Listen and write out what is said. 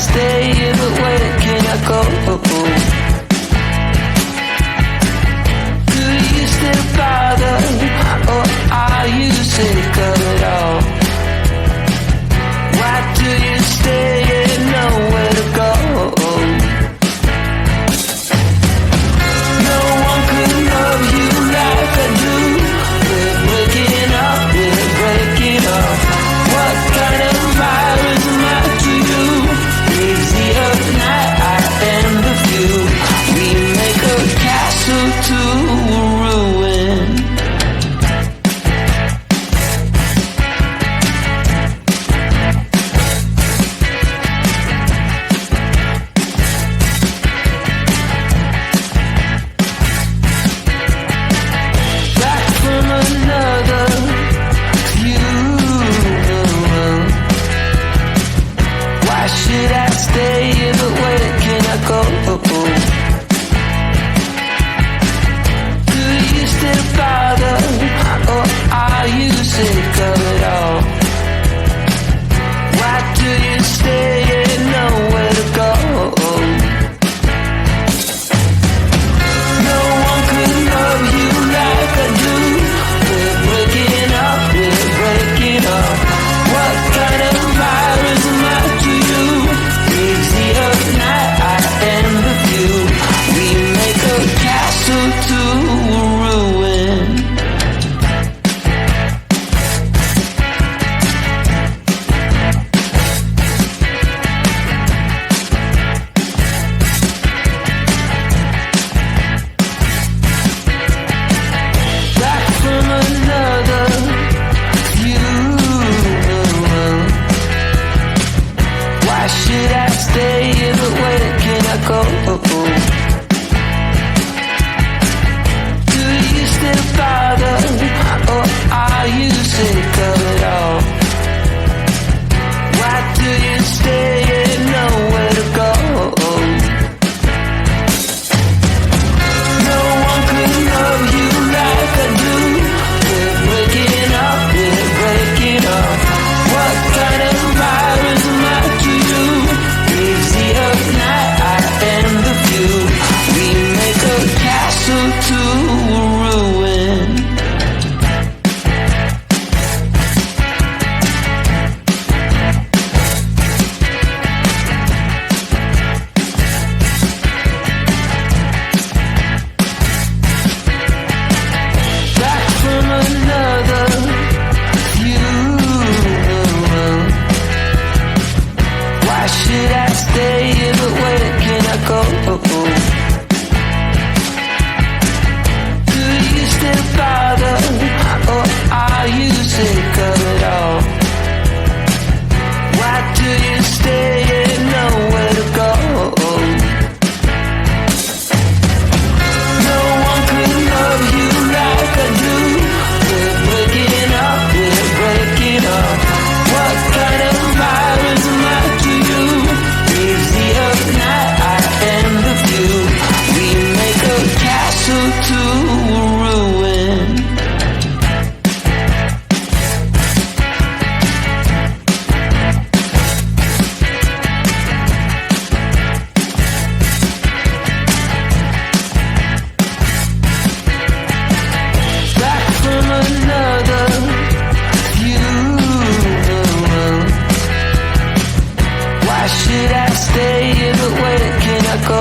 stay? But where can I go? Do you still bother, or are you sick of it all? Why do you stay and nowhere to go? No one could love you like I do. We're breaking up, we're breaking up. What kind of virus am I to you? Leaves the earth night, I am the view. We make a castle to ruin. Back from another funeral. Why should I stay? But where can I go? Do you still bother, or are you sick of it all? Why do you stay and nowhere to go? No one could love you like I do. We're breaking up, we're breaking up. What kind of virus am I to you? Leaves the earth night, I am the view. We make a castle to ruin. Back from another funeral. Why should I stay? But where can I go? Do you still bother, or are you sick of it all? Why do you stay and nowhere to go? No one could love you like I do. We're breaking up, we're breaking up. What kind of virus am I to you? Leaves the earth night, I am the view. We make a castle to ruin. Back from another funeral. Why should I stay? But where can I go? Do you still bother, or are you sick of it all? Why do you stay and nowhere to go? No one could love you like I do. We're breaking up, we're breaking up. What kind of virus am I to you? Leaves the earth night, I am the view. We make a castle to ruin. Back from another funeral. Why should I stay? But where can I go?